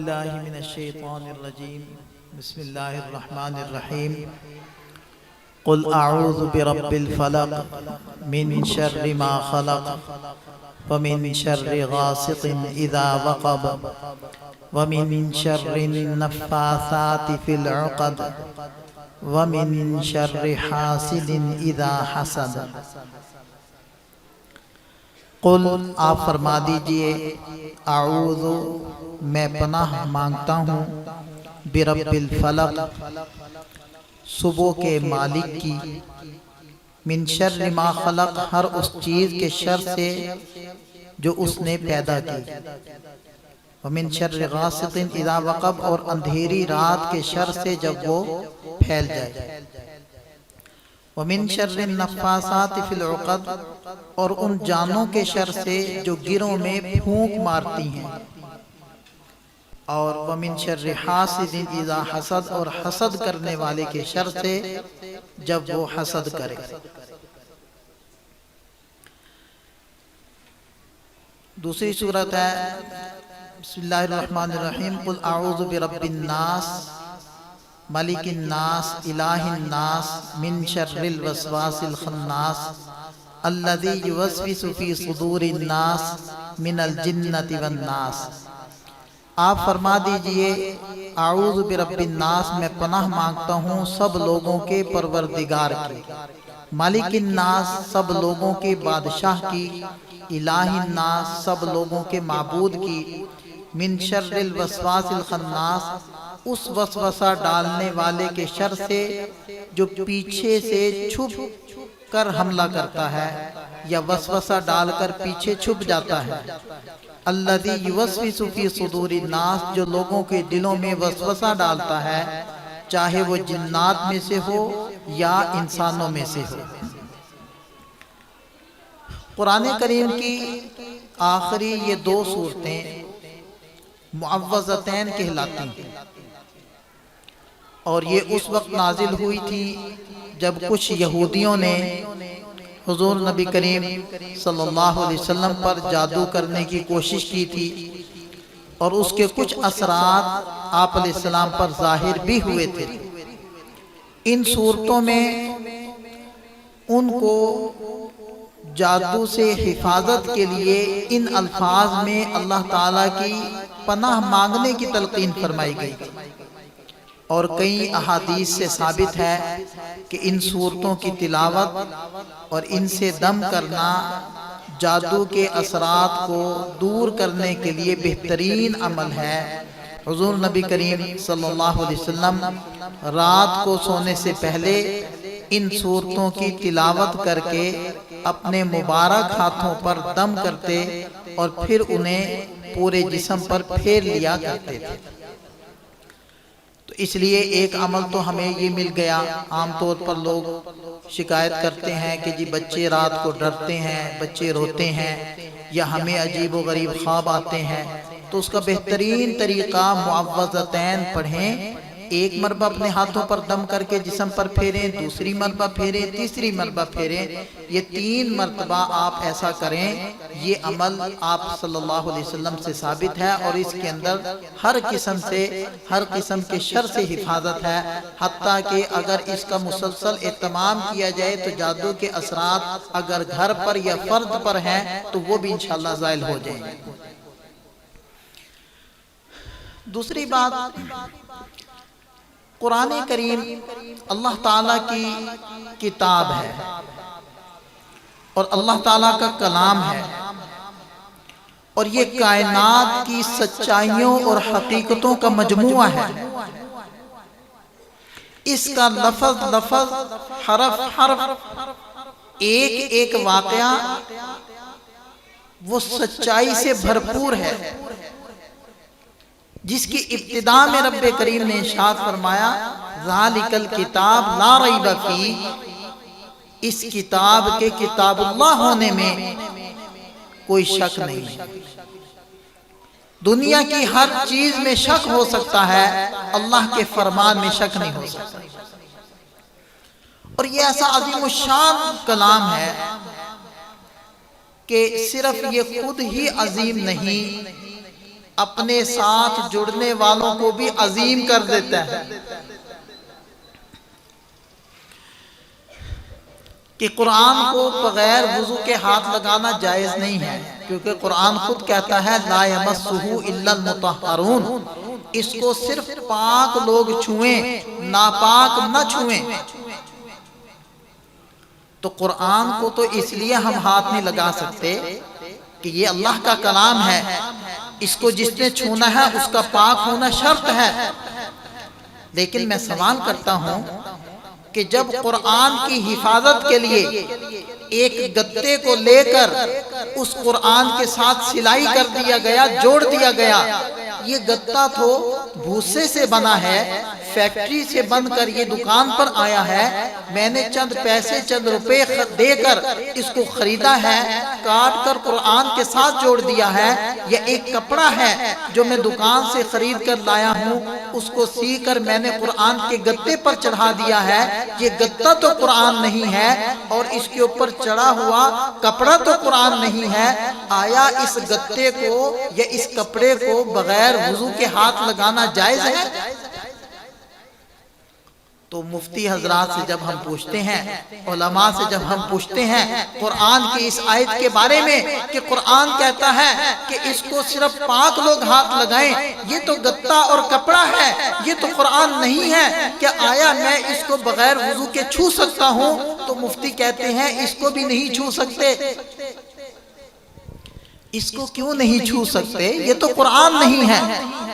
باللہ من الشیطان الرجیم بسم اللہ الرحمن الرحیم قل اعوذ برب الفلق من شر ما خلق ومن شر غاسق اذا وقب ومن شر النفاثات في العقد ومن شر حاسد اذا حسد۔ قل آپ فرما دیجئے اعوذ میں پناہ مانگتا ہوں برب الفلق صبح کے مالک کی، من شر ما خلق ہر اس چیز کے شر سے جو اس نے پیدا کی، ومن شر غاسق اذا وقب اور اندھیری رات کے شر سے جب وہ پھیل جائے، ومن شر النفاثات فی العقد اور ان جانوں کے شر سے جو گروں میں پھونک مارتی ہیں، اور ومن شر حاسد اذا حسد اور حسد کرنے والے کے شر سے جب وہ حسد کرے۔ دوسری صورت ہے بسم اللہ الرحمن الرحیم قل اعوذ برب الناس ملک الناس الہ الناس من شر الوسواس الخناس الذی یوسوس فی صدور الناس من الجنۃ والناس۔ آپ فرما دیجئے اعوذ برب الناس میں پناہ مانگتا ہوں سب لوگوں کے پروردگار کی، مالک الناس سب لوگوں کے بادشاہ کی، الہ الناس سب لوگوں کے معبود کی، من شر الوسواس الخناس اس وسوسہ ڈالنے والے کے شر سے جو پیچھے سے چھپ کر حملہ کرتا ہے یا وسوسہ ڈال کر پیچھے چھپ جاتا ہے، الذی یوسوس فی صدور الناس جو لوگوں کے دلوں میں وسوسہ ڈالتا ہے، چاہے وہ جنات میں سے ہو یا انسانوں میں سے ہو۔ قرآن کریم کی آخری یہ دو صورتیں معوذتین کہلاتی ہیں، اور یہ اس وقت نازل ہوئی تھی جب کچھ یہودیوں نے حضور نبی کریم صلی اللہ علیہ وسلم پر جادو کرنے کی کوشش کی تھی، اور اس کے کچھ اثرات آپ علیہ السلام پر ظاہر بھی ہوئے تھے۔ ان صورتوں میں ان کو جادو سے حفاظت کے لیے ان الفاظ میں اللہ تعالیٰ کی پناہ مانگنے کی تلقین فرمائی گئی، اور کئی احادیث سے ثابت ہے کہ ان صورتوں کی تلاوت اور ان سے دم کرنا جادو کے اثرات کو دور کرنے کے لیے بہترین عمل ہے۔ حضور نبی کریم صلی اللہ علیہ وسلم رات کو سونے سے پہلے ان صورتوں کی تلاوت کر کے اپنے مبارک ہاتھوں پر دم کرتے اور پھر انہیں پورے جسم پر پھیر لیا کرتے تھے۔ تو اس لیے ایک عمل تو ہمیں یہ مل گیا۔ عام طور پر لوگ شکایت کرتے ہیں کہ جی بچے رات کو ڈرتے ہیں، بچے روتے ہیں، یا ہمیں عجیب و غریب خواب آتے ہیں، تو اس کا بہترین طریقہ معوذتین پڑھیں، ایک مرتبہ اپنے ہاتھوں پر دم کر کے جسم پر پھیریں، دوسری مرتبہ پھیریں، تیسری مرتبہ پھیریں، یہ 3 مرتبہ آپ ایسا کریں۔ یہ عمل آپ صلی اللہ علیہ وسلم سے ثابت ہے، اور اس کے اندر ہر قسم کے شر سے حفاظت ہے، حتیٰ کہ اگر اس کا مسلسل اہتمام کیا جائے تو جادو کے اثرات اگر گھر پر یا فرد پر ہیں تو وہ بھی انشاءاللہ زائل ہو جائیں گے۔ دوسری بات، قرآن کریم اللہ تعالیٰ کی کتاب ہے اور اللہ تعالیٰ کا کلام ہے، اور یہ کائنات کی سچائیوں اور حقیقتوں کا مجموعہ ہے۔ اس کا لفظ حرف ایک واقعہ وہ سچائی سے بھرپور ہے، جس کی ابتدا میں رب کریم نے ارشاد فرمایا ذالک الکتاب لا ریب فیہ، اس کتاب کے کتاب اللہ ہونے میں کوئی شک نہیں۔ دنیا کی ہر چیز میں شک ہو سکتا ہے، اللہ کے فرمان میں شک نہیں ہو سکتا، اور یہ ایسا عظیم الشان کلام ہے کہ صرف یہ خود ہی عظیم نہیں اپنے ساتھ جڑنے والوں کو بھی عظیم کر دیتا ہے کہ قرآن کو بغیر وضو کے ہاتھ لگانا جائز نہیں ہے، کیونکہ قرآن خود کہتا ہے لا یمسہ الا المطہرون، اس کو صرف پاک لوگ چھوئیں، ناپاک نہ چھوئیں۔ تو قرآن کو تو اس لیے ہم ہاتھ نہیں لگا سکتے کہ یہ اللہ کا کلام ہے، اس کو جس نے چھونا ہے اس کا پاک ہونا شرط ہے۔ لیکن میں سوال کرتا ہوں کہ جب قرآن کی حفاظت کے لیے ایک گتے کو لے کر اس قرآن کے ساتھ سلائی کر دیا گیا، جوڑ دیا گیا، یہ گتا تو بھوسے سے بنا ہے، فیکٹری سے بن کر یہ دکان پر آیا ہے، میں نے چند پیسے چند روپے دے کر اس کو خریدا ہے، کاٹ کر قرآن کے ساتھ جوڑ دیا ہے، یا ایک کپڑا ہے جو میں دکان سے خرید کر لایا ہوں، اس کو سی کر میں نے قرآن کے گتے پر چڑھا دیا ہے، یہ گتا تو قرآن نہیں ہے اور اس کے اوپر چڑھا ہوا کپڑا تو قرآن نہیں ہے۔ آیا اس گتے کو یا اس کپڑے کو بغیر وضو کے ہاتھ لگانا جائز ہے؟ تو مفتی حضرات سے جب ہم پوچھتے ہیں، علماء سے جب ہم پوچھتے ہیں قرآن کی اس آیت کے بارے میں کہ قرآن کہتا ہے کہ اس کو صرف پاک لوگ ہاتھ لگائیں، یہ تو گتا اور کپڑا ہے، یہ تو قرآن نہیں ہے، کہ آیا میں اس کو بغیر وضو کے چھو سکتا ہوں؟ تو مفتی کہتے ہیں اس کو بھی نہیں چھو سکتے۔ اس کو کیوں نہیں چھو سکتے؟ یہ تو قرآن نہیں ہے۔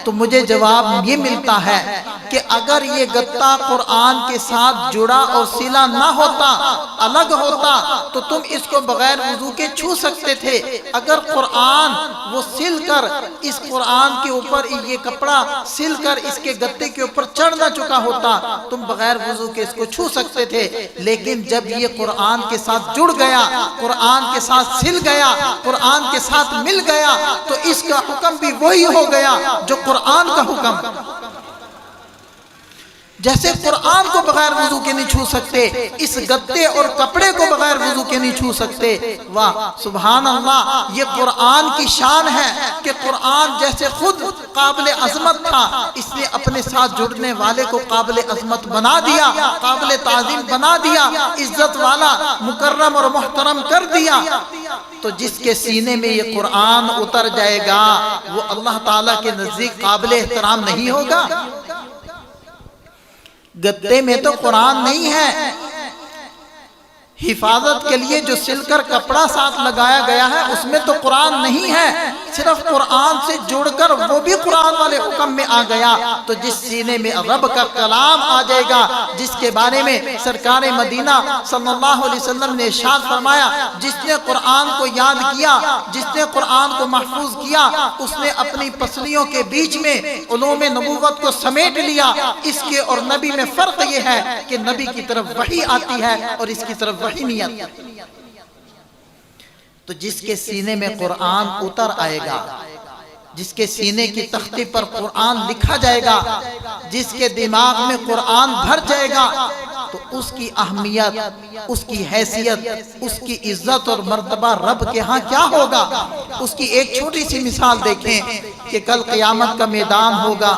تو مجھے جواب یہ ملتا ہے کہ اگر یہ گتا قرآن کے ساتھ جڑا اور سلا نہ ہوتا، الگ ہوتا، تو تم اس کو بغیر وضو کے چھو سکتے تھے۔ اگر قرآن وہ سل کر اس قرآن کے اوپر یہ کپڑا سل کر اس کے گتے کے اوپر چڑھ نہ چکا ہوتا، تم بغیر وضو کے اس کو چھو سکتے تھے۔ لیکن جب یہ قرآن کے ساتھ جڑ گیا، قرآن کے ساتھ سل گیا، قرآن کے ساتھ مل گیا، تو اس کا حکم بھی وہی ہو گیا جو قرآن کا حکم۔ جیسے قرآن کو بغیر وضو کے نہیں چھو سکتے، اس گتے اور کپڑے کو بغیر وضو کے نہیں چھو سکتے۔ واہ سبحان اللہ، یہ قرآن کی شان ہے کہ قرآن جیسے خود قابل عظمت تھا، اس نے اپنے ساتھ جڑنے والے کو قابل عظمت بنا دیا، قابل تعظیم بنا دیا، عزت والا، مکرم اور محترم کر دیا۔ تو جس کے سینے میں یہ قرآن اتر جائے گا وہ اللہ تعالیٰ کے نزدیک قابل احترام نہیں ہوگا؟ گتے میں تو قرآن نہیں ہے، حفاظت کے لیے جو سل کر کپڑا ساتھ لگایا گیا ہے اس میں تو قرآن نہیں ہے، صرف قرآن سے جڑ کر وہ بھی قرآن والے حکم میں آ گیا۔ تو جس سینے میں رب کا کلام آ جائے گا، جس کے بارے میں سرکار مدینہ صلی اللہ علیہ وسلم نے ارشاد فرمایا، جس نے قرآن کو یاد کیا، جس نے قرآن کو محفوظ کیا، اس نے اپنی پسلیوں کے بیچ میں علوم نبوت کو سمیٹ لیا۔ اس کے اور نبی میں فرق یہ ہے کہ نبی کی طرف وحی آتی ہے اور اس کی طرف وحی نہیں آتی۔ تو جس کے سینے میں قرآن اتر آئے گا، جس کے سینے کی تختی پر قرآن لکھا جائے گا، جس کے دماغ میں قرآن بھر جائے گا، تو اس کی اہمیت، اس کی حیثیت، اس کی عزت اور مرتبہ رب کے ہاں کیا ہوگا؟ اس کی ایک چھوٹی سی مثال دیکھیں کہ کل قیامت کا میدان ہوگا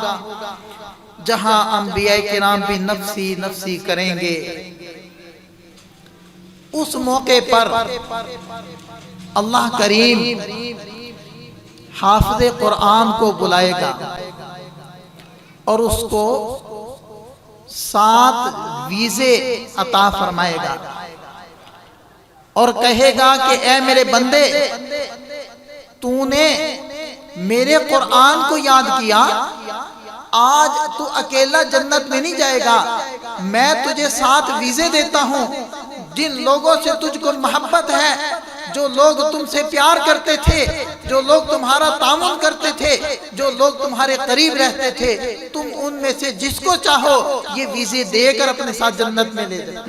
جہاں انبیاء کرام بھی نفسی نفسی کریں گے۔ اس موقع پر اللہ کریم حافظ قرآن کو بلائے گا اور اس کو 7 ویزے عطا فرمائے گا اور کہے گا کہ اے میرے بندے، تو نے میرے قرآن کو یاد کیا، آج تو اکیلا جنت میں نہیں جائے گا، میں تجھے 7 ویزے دیتا ہوں۔ جن لوگوں سے تجھ کو محبت ہے، جو لوگ تم سے پیار کرتے تھے، جو لوگ تمہارا تعاون کرتے تھے، جو لوگ تمہارے قریب رہتے تھے، تم ان میں سے جس کو چاہو یہ ویزے دے کر اپنے ساتھ جنت میں لے جاؤ۔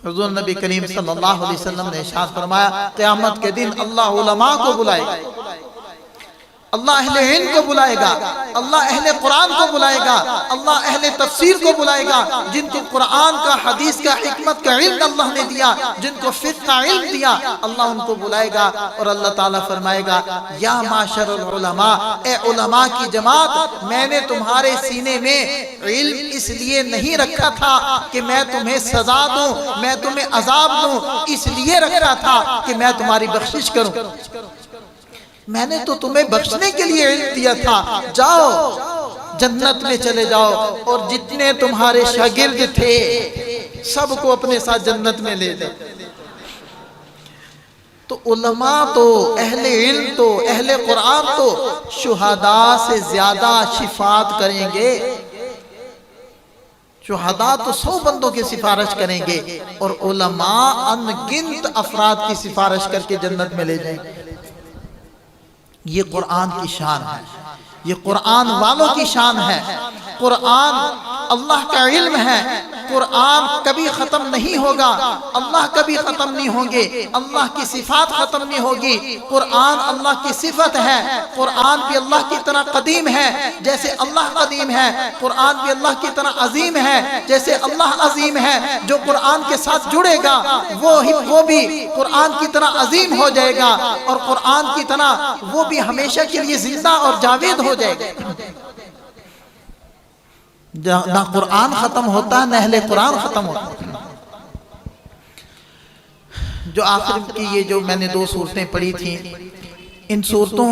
حضور نبی کریم صلی اللہ علیہ وسلم نے ارشاد فرمایا، قیامت کے دن اللہ علماء کو بلائے گا، اللہ اہل علم کو بلائے گا، اللہ اہل قرآن کو بلائے گا، اللہ اہل تفسیر کو بلائے گا، جن کو قرآن کا، حدیث کا، حکمت کا علم اللہ نے دیا، جن کو فقہ کا علم دیا، اللہ ان کو بلائے گا اور اللہ تعالیٰ فرمائے گا یا معاشر العلماء، اے علماء کی جماعت، میں نے تمہارے سینے میں علم اس لیے نہیں رکھا تھا کہ میں تمہیں سزا دوں، میں تمہیں عذاب دوں، اس لیے رکھا تھا کہ میں تمہاری بخشش کروں۔ میں نے تو تمہیں بخشنے کے لیے علم دیا تھا، جاؤ جنت میں چلے جاؤ، اور جتنے تمہارے شاگرد تھے سب کو اپنے ساتھ جنت میں لے جاؤ۔ تو علماء تو، اہل علم تو، اہل قرآن تو شہداء سے زیادہ شفاعت کریں گے۔ شہداء تو 100 بندوں کی سفارش کریں گے، اور علماء ان گنت افراد کی سفارش کر کے جنت میں لے جائیں گے۔ یہ قرآن کی شان ہے، یہ قرآن والوں کی شان ہے۔ قرآن اللہ کا علم ہے، قرآن کبھی ختم نہیں ہوگا، اللہ کبھی ختم نہیں ہوں گے، اللہ کی صفات ختم نہیں ہوگی۔ قرآن اللہ کی صفت ہے، قرآن بھی اللہ کی طرح قدیم ہے جیسے اللہ قدیم ہے، قرآن بھی اللہ کی طرح عظیم ہے جیسے اللہ عظیم ہے۔ جو قرآن کے ساتھ جڑے گا وہ بھی قرآن کی طرح عظیم ہو جائے گا، اور قرآن کی طرح وہ بھی ہمیشہ کے لیے زندہ اور جاوید ہو جائے گا۔ نہ قرآن ختم ہوتا، نہ اہل قرآن ختم ہوتا۔ جو آخر کی یہ جو میں نے 2 صورتیں پڑھی تھیں، ان صورتوں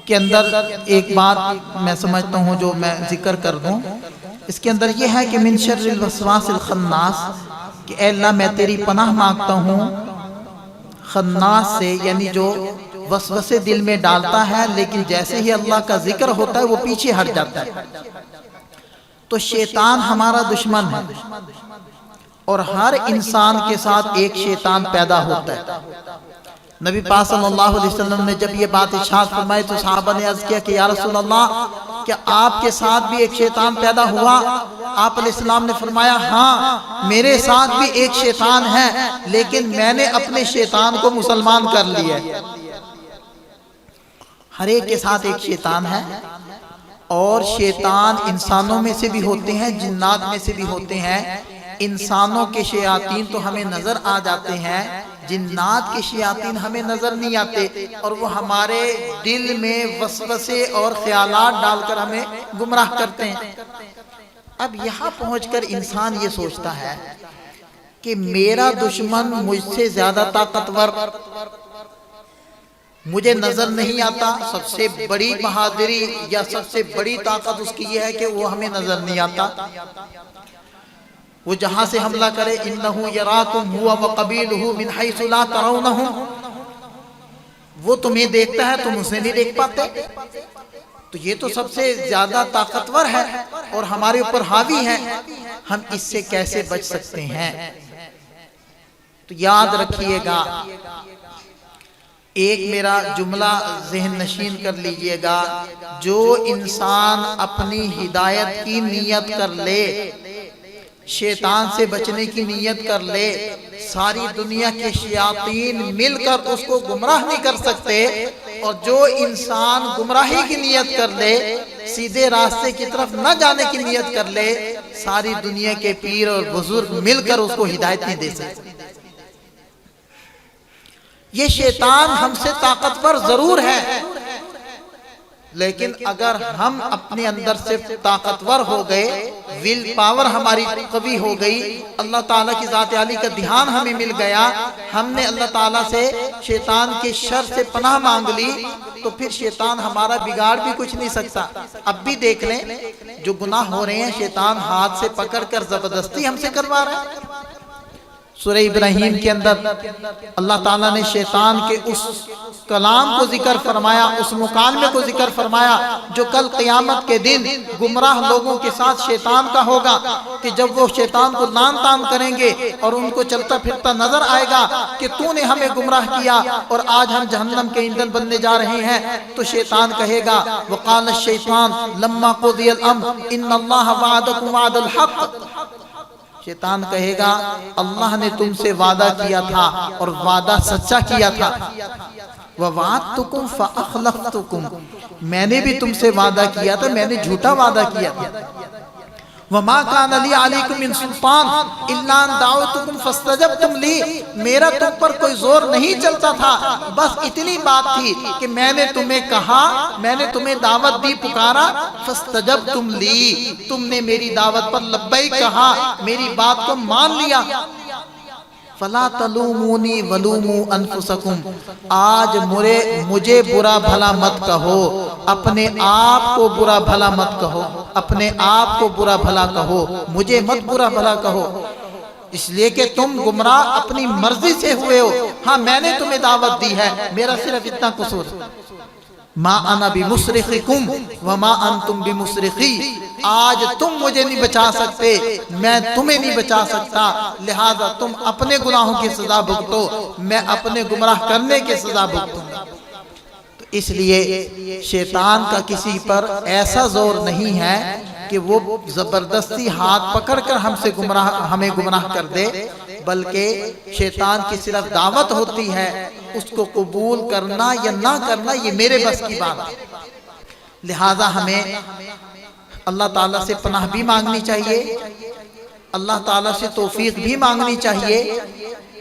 کے اندر ایک بات میں سمجھتا ہوں جو میں ذکر کر دوں۔ اس کے اندر یہ ہے کہ من شر الوسواس الخناس، کہ اے اللہ میں تیری پناہ مانگتا ہوں خناس سے، یعنی جو وسوسے دل میں ڈالتا ہے لیکن جیسے ہی اللہ کا ذکر ہوتا ہے وہ پیچھے ہٹ جاتا ہے۔ تو شیطان ہمارا دشمن ہے، اور ہر انسان کے ساتھ ایک شیطان پیدا ہوتا ہے۔ نبی پاک صلی اللہ علیہ وسلم نے جب یہ بات ارشاد فرمائی تو صحابہ نے عرض کیا کہ یا رسول اللہ، کیا آپ کے ساتھ بھی ایک شیطان پیدا ہوا؟ آپ علیہ السلام نے فرمایا ہاں میرے ساتھ بھی ایک شیطان ہے، لیکن میں نے اپنے شیطان کو مسلمان کر لیا ہے۔ ہر ایک کے ساتھ ایک شیطان ہے، اور شیطان انسانوں میں سے بھی ہوتے ہیں، جنات میں سے بھی ہوتے ہیں۔ انسانوں کے شیاطین تو ہمیں نظر آ جاتے ہیں، جنات کے شیاطین ہمیں نظر نہیں آتے، اور وہ ہمارے دل میں وسوسے اور خیالات ڈال کر ہمیں گمراہ کرتے ہیں۔ اب یہاں پہنچ کر انسان یہ سوچتا ہے کہ میرا دشمن مجھ سے زیادہ طاقتور مجھے نظر نہیں آتا۔ سب سے بڑی بہادری یا سب سے بڑی طاقت اس کی یہ ہے کہ وہ ہمیں نظر نہیں آتا۔ وہ جہاں سے حملہ کرے انہو یراکم ہوا وقبیلہ من حیث لا ترونہم، وہ تمہیں دیکھتا ہے تم اسے نہیں دیکھ پاتے۔ تو یہ تو سب سے زیادہ طاقتور ہے اور ہمارے اوپر حاوی ہے، ہم اس سے کیسے بچ سکتے ہیں؟ تو یاد رکھیے گا، ایک میرا جملہ ذہن نشین کر لیجئے گا، جو انسان اپنی ہدایت کی نیت کر لے، شیطان سے بچنے کی نیت کر لے، ساری دنیا کے شیاطین مل کر اس کو گمراہ نہیں کر سکتے۔ اور جو انسان گمراہی کی نیت کر لے، سیدھے راستے کی طرف نہ جانے کی نیت کر لے، ساری دنیا کے پیر اور بزرگ مل کر اس کو ہدایت نہیں دے سکتے۔ یہ شیطان ہم سے طاقتور ضرور ہے، لیکن اگر ہم اپنے اندر سے طاقتور ہو گئے، ویل پاور ہماری قوی ہو گئی، اللہ تعالیٰ کی ذات عالی کا دھیان ہمیں مل گیا، ہم نے اللہ تعالیٰ سے شیطان کے شر سے پناہ مانگ لی، تو پھر شیطان ہمارا بگاڑ بھی کچھ نہیں سکتا۔ اب بھی دیکھ لیں جو گناہ ہو رہے ہیں، شیطان ہاتھ سے پکڑ کر زبردستی ہم سے کروا رہا ہے۔ سورہ ابراہیم کے اندر اللہ تعالیٰ نے شیطان کے اس کلام کو ذکر فرمایا، اس مکالمے کو ذکر فرمایا جو کل قیامت کے دن گمراہ لوگوں کے ساتھ شیطان کا ہوگا، کہ جب وہ شیطان کو لان تان کریں گے اور ان کو چلتا پھرتا نظر آئے گا کہ تو نے ہمیں گمراہ کیا اور آج ہم جہنم کے ایندھن بننے جا رہے ہیں، تو شیطان کہے گا وقال الشیطان لما قضی الامر ان اللہ وعدکم وعد الحق، شیطان کہے گا اللہ نے تم سے وعدہ کیا تھا اور وعدہ سچا کیا تھا۔ وَوَعَدْتُكُمْ فَأَخْلَفْتُكُمْ، میں نے بھی تم سے وعدہ کیا تھا، میں نے جھوٹا وعدہ کیا تھا. وَمَا كَانَ لِي عَلَيْكُمْ مِنْ سُلْطَانٍ إِلَّا أَنْ دَعَوْتُكُمْ فَاسْتَجَبْتُمْ لِي، میرا تم پر کوئی زور نہیں چلتا تھا، بس اتنی بات تھی کہ میں نے تمہیں کہا، میں نے تمہیں دعوت دی، پکارا، فَاسْتَجَبْتُمْ لِي، تم نے میری دعوت پر لبیک کہا، میری بات کو مان لیا. فَلَا تَلُومُونِي وَلُومُوا أَنفُسَكُمْ، آج مجھے برا بھلا مت کہو، اپنے آپ کو برا بھلا مت کہو، اپنے آپ کو برا بھلا کہو، مجھے مت برا بھلا کہو، اس لیے کہ تم گمراہ اپنی مرضی سے ہوئے ہو. ہاں میں نے تمہیں دعوت دی ہے، میرا صرف اتنا قصور ہے. ما انا بمصرخکم وما انتم بمصرخی، آج تم مجھے نہیں بچا سکتے، میں تمہیں نہیں بچا سکتا، لہذا تم اپنے گناہوں کی سزا بھگتو، میں اپنے گمراہ کرنے کی سزا بھگتوں. تو اس لیے شیطان کا کسی پر ایسا زور نہیں ہے کہ وہ زبردستی ہاتھ پکڑ کر ہمیں گمراہ کر دے، بلکہ شیطان کی صرف دعوت ہوتی ہے، اس کو قبول کرنا یا نہ کرنا یہ میرے بس کی بات ہے. لہذا ہمیں اللہ تعالیٰ سے پناہ بھی مانگنی چاہیے، اللہ تعالیٰ سے توفیق بھی مانگنی چاہیے،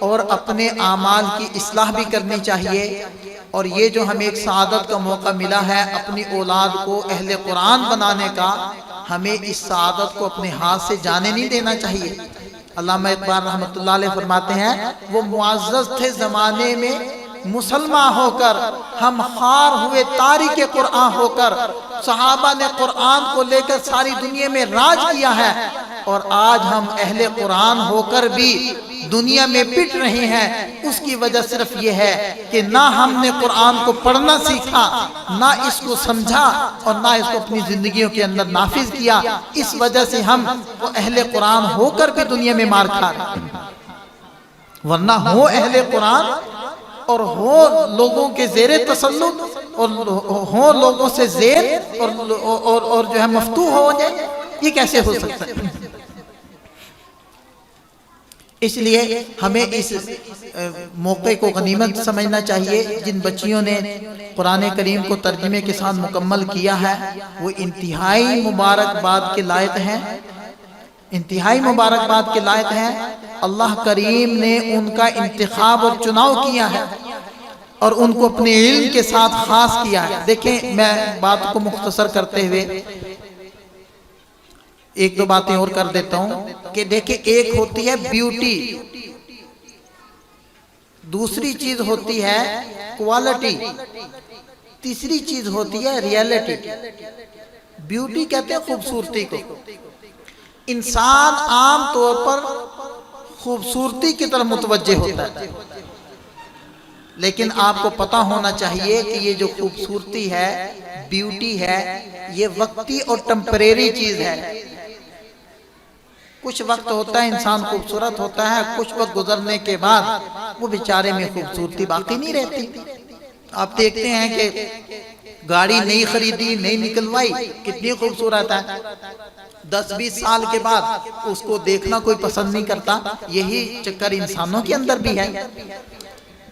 اور اپنے اعمال کی اصلاح بھی کرنی چاہیے. اور یہ جو ہمیں ایک سعادت کا موقع ملا ہے اپنی اولاد کو اہل قرآن بنانے کا، ہمیں اس سعادت کو اپنے ہاتھ سے جانے نہیں دینا چاہیے. علامہ اقبال رحمۃ اللہ علیہ فرماتے ہیں وہ معزز تھے زمانے میں مسلمان ہو کر، ہم خار ہوئے تاریک قرآن ہو کر. صحابہ نے قرآن کو لے کر ساری دنیا میں راج کیا ہے، اور آج ہم اہل قرآن ہو کر بھی دنیا میں پٹ رہے ہیں. اس کی وجہ صرف یہ ہے کہ نہ ہم نے قرآن کو پڑھنا سیکھا، نہ اس کو سمجھا، اور نہ اس کو اپنی زندگیوں کے اندر نافذ کیا. اس وجہ سے ہم وہ اہل قرآن ہو کر بھی دنیا میں مار کھا رہے ہیں. ورنہ ہو اہل قرآن اور ہو لوگوں کے زیر تسلط، اور ہو لوگوں سے زیر اور جو ہے مفتوح ہو جائے، یہ کیسے ہو سکتا ہے؟ اس لیے ہمیں اس موقع کو غنیمت سمجھنا چاہیے. جن بچیوں نے قرآن کریم کو ترجمے کے ساتھ مکمل کیا ہے وہ انتہائی مبارکباد کے لائق ہیں، انتہائی مبارکباد کے لائق ہیں. اللہ کریم نے ان کا انتخاب اور چناؤ کیا ہے اور ان کو اپنے علم کے ساتھ خاص کیا ہے. دیکھیں میں بات کو مختصر کرتے ہوئے ایک دو باتیں اور کر دیتا ہوں کہ دیکھیں ایک ہوتی ہے بیوٹی، دوسری چیز ہوتی ہے کوالٹی، تیسری چیز ہوتی ہے ریالٹی. بیوٹی کہتے ہیں خوبصورتی کو. انسان عام طور پر خوبصورتی کی طرف متوجہ ہوتا ہے، لیکن آپ کو پتہ ہونا چاہیے کہ یہ جو خوبصورتی ہے، بیوٹی ہے، یہ وقتی اور ٹمپریری چیز ہے. کچھ وقت ہوتا ہے انسان خوبصورت ہوتا ہے، کچھ وقت گزرنے کے بعد وہ بیچارے میں خوبصورتی باقی نہیں رہتی. آپ دیکھتے ہیں کہ گاڑی نئی خریدی، نئی نکلوائی، کتنی خوبصورت ہے، 10-20 سال کے بعد اس کو دیکھنا کوئی پسند نہیں کرتا. یہی چکر انسانوں کے اندر بھی ہے.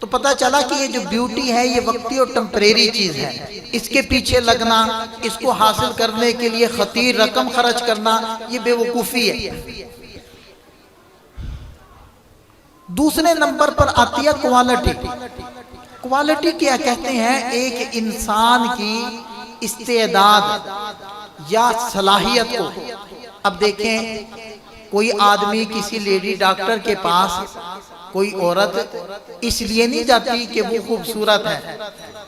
تو پتہ چلا کہ یہ جو بیوٹی ہے یہ وقتی اور ٹمپریری چیز ہے. اس کے پیچھے لگنا، اس کو حاصل کرنے کے لیے خطیر رقم خرچ کرنا، یہ بے وقوفی ہے. دوسرے نمبر پر آتی ہے کوالٹی. کوالٹی کیا کہتے ہیں؟ ایک انسان کی استعداد یا صلاحیت کو. اب دیکھیں کوئی آدمی کسی لیڈی ڈاکٹر کے پاس، کوئی عورت اس لیے نہیں جاتی کہ وہ خوبصورت ہے،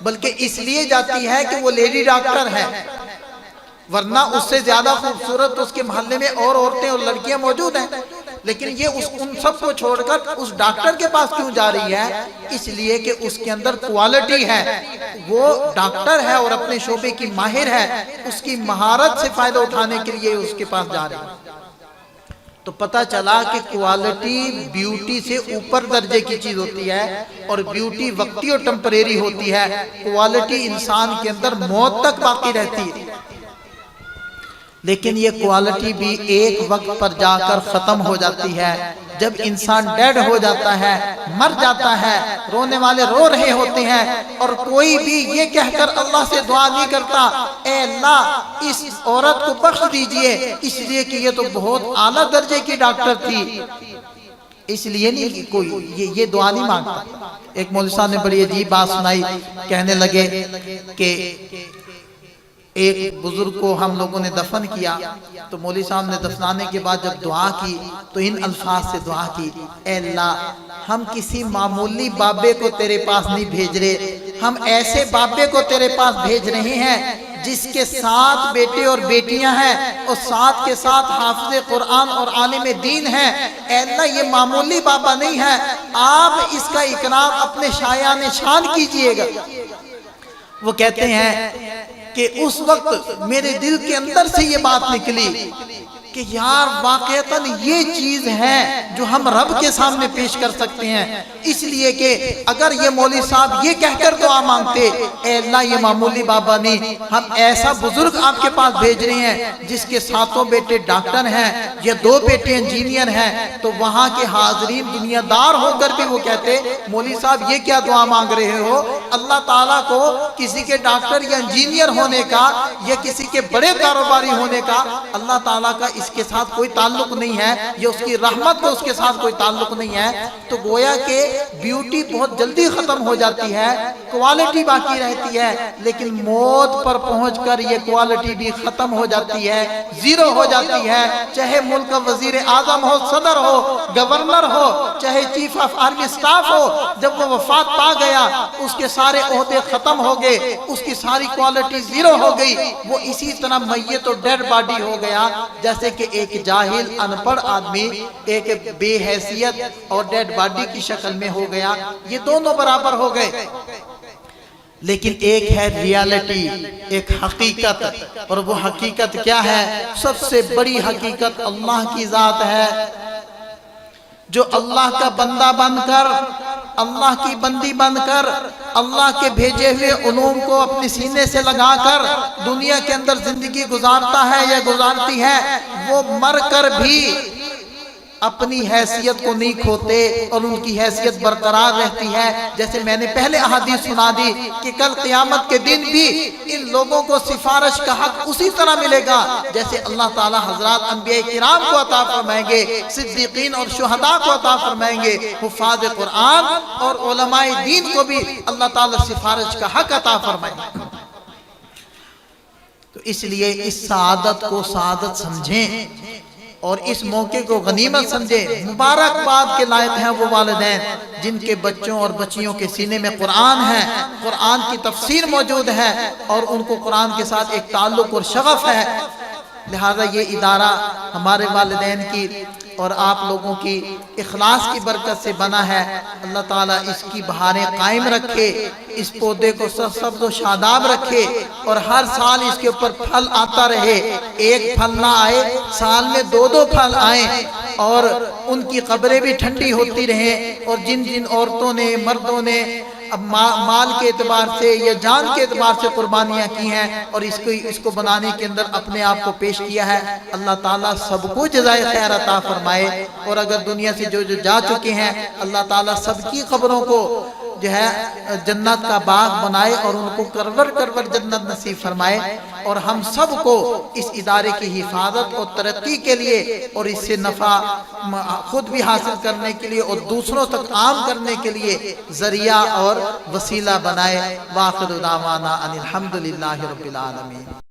بلکہ اس لیے جاتی ہے کہ وہ لیڈی ڈاکٹر ہے. ورنہ اس سے زیادہ خوبصورت اس کے محلے میں اور عورتیں اور لڑکیاں موجود ہیں، لیکن یہ ان سب کو چھوڑ کر اس ڈاکٹر کے پاس کیوں جا رہی ہے؟ اس لیے کہ اس کے اندر کوالٹی ہے، وہ ڈاکٹر ہے اور اپنے شعبے کی ماہر ہے، اس کی مہارت سے فائدہ اٹھانے کے لیے اس کے پاس جا رہی ہے. تو پتہ چلا کہ کوالٹی بیوٹی سے اوپر درجے کی چیز ہوتی ہے، اور بیوٹی وقتی اور ٹمپریری ہوتی ہے. کوالٹی انسان کے اندر موت تک باقی رہتی ہے، لیکن یہ کوالٹی بھی ایک وقت پر جا کر ختم ہو جاتی ہے. جب انسان ڈیڈ ہو جاتا ہے، مر جاتا ہے، رونے والے رو رہے ہوتے ہیں اور کوئی بھی یہ کہہ کر اللہ سے دعا نہیں کرتا اے اللہ اس عورت کو بخش دیجئے، اس لیے کہ یہ تو بہت اعلیٰ درجے کی ڈاکٹر تھی، اس لیے نہیں کہ کوئی یہ دعا نہیں مانگتا۔ ایک مولوی صاحب نے بڑی عجیب بات سنائی، کہنے لگے کہ ایک بزرگ کو ہم لوگوں نے دفن کیا تو مولوی صاحب نے دفنانے کے بعد جب دعا کی تو ان الفاظ سے دعا کی، اے اللہ ہم کسی معمولی بابے کو تیرے پاس نہیں بھیج رہے، ہم ایسے بابے کو تیرے پاس بھیج رہے ہیں جس کے 7 بیٹے اور بیٹیاں ہیں اور 7 کے ساتھ حافظ قرآن اور عالم دین ہیں، اے اللہ یہ معمولی بابا نہیں ہے، آپ اس کا اکرام اپنے شایان شان کیجئے گا۔ وہ کہتے ہیں کہ اس وقت میرے دل کے اندر سے یہ بات نکلی کہ یار واقعتاً یہ چیز ہے جو ہم رب کے سامنے پیش کر سکتے ہیں، اس لیے کہ اگر یہ مولوی صاحب یہ کہہ کر دعا مانگتے اے اللہ یہ معمولی بابا نہیں، ہم ایسا بزرگ آپ کے پاس بھیج رہے ہیں جس کے 7 بیٹے ڈاکٹر ہیں یا 2 بیٹے انجینئر ہیں، تو وہاں کے حاضرین دنیا دار ہو کر بھی وہ کہتے مولوی صاحب یہ کیا دعا مانگ رہے ہو، اللہ تعالیٰ کو کسی کے ڈاکٹر یا انجینئر ہونے کا یا کسی کے بڑے کاروباری ہونے کا اللہ تعالیٰ کا اس کے ساتھ کوئی تعلق نہیں ہے، یہ اس کی رحمت کو اس کے ساتھ کوئی تعلق نہیں ہے۔ تو گویا کہ بیوٹی بہت جلدی ختم ہو جاتی ہے، کوالٹی باقی رہتی ہے، لیکن موت پر پہنچ کر یہ کوالٹی بھی ختم ہو جاتی ہے، زیرو ہو جاتی ہے، چاہے ملک کا وزیر اعظم ہو، صدر ہو، گورنر ہو، چاہے چیف آف آرمی سٹاف ہو، جب وہ وفات پا گیا اس کے سارے عہدے ختم ہو گئے، اس کی ساری کوالٹی زیرو ہو گئی، وہ اسی طرح میت اور ڈیڈ باڈی ہو گیا، جیسے کہ ایک جاہل انپڑھ آدمی ایک بے حیثیت اور ڈیڈ باڈی کی شکل میں ہو گیا، یہ دونوں برابر ہو گئے۔ لیکن ایک ہے ریالٹی، ایک حقیقت، اور وہ حقیقت کیا ہے؟ سب سے بڑی حقیقت اللہ کی ذات ہے، جو اللہ کا بندہ بن کر، اللہ کی بندی بن کر، اللہ کے بھیجے ہوئے علوم کو اپنے سینے سے لگا کر دنیا کے اندر زندگی گزارتا ہے یا گزارتی ہے، وہ مر کر بھی اپنی حیثیت کو نہیں کھوتے اور ان کی حیثیت برقرار رہتی ہے۔ جیسے میں نے پہلے احادیث سنا دی کہ کل قیامت کے دن بھی ان لوگوں کو سفارش کا حق اسی طرح ملے گا جیسے اللہ تعالی حضرات انبیاء کرام کو عطا فرمائیں گے، صدیقین اور شہداء کو عطا فرمائیں گے، حفاظ قرآن اور علماء دین کو بھی اللہ تعالی سفارش کا حق عطا فرمائیں گے۔ تو اس لیے اس سعادت کو سعادت سمجھیں اور اس موقع کو غنیمت سمجھیں۔ مبارکباد کے لائق ہیں وہ والدین جن کے بچوں اور بچیوں کے سینے میں قرآن ہے، قرآن کی تفسیر موجود ہے اور ان کو قرآن کے ساتھ ایک تعلق اور شغف ہے۔ لہذا یہ ادارہ ہمارے والدین کی اور آپ لوگوں کی اخلاص کی برکت سے بنا ہے۔ اللہ تعالیٰ اس کی بہاریں قائم رکھے، اس پودے کو سبز و شاداب رکھے اور ہر سال اس کے اوپر پھل آتا رہے، ایک پھل نہ آئے، سال میں 2 پھل آئیں اور ان کی قبریں بھی ٹھنڈی ہوتی رہیں، اور جن جن عورتوں نے مردوں نے اب مال کے اعتبار سے یا جان کے اعتبار سے قربانیاں کی ہیں اور اس کو بنانے کے اندر اپنے آپ کو پیش کیا ہے، اللہ تعالیٰ سب کو جزائے خیر عطا فرمائے، اور اگر دنیا سے جو جا چکے ہیں اللہ تعالیٰ سب کی قبروں کو جو ہے جنت کا باغ بنائے اور ان کو کرور کرور جنت نصیب فرمائے، اور ہم سب کو اس ادارے کی حفاظت اور ترقی کے لیے اور اس سے نفع خود بھی حاصل کرنے کے لیے اور دوسروں تک عام کرنے کے لیے ذریعہ اور وسیلہ بنائے۔ وآخر دعوانا ان الحمدللہ رب العالمین۔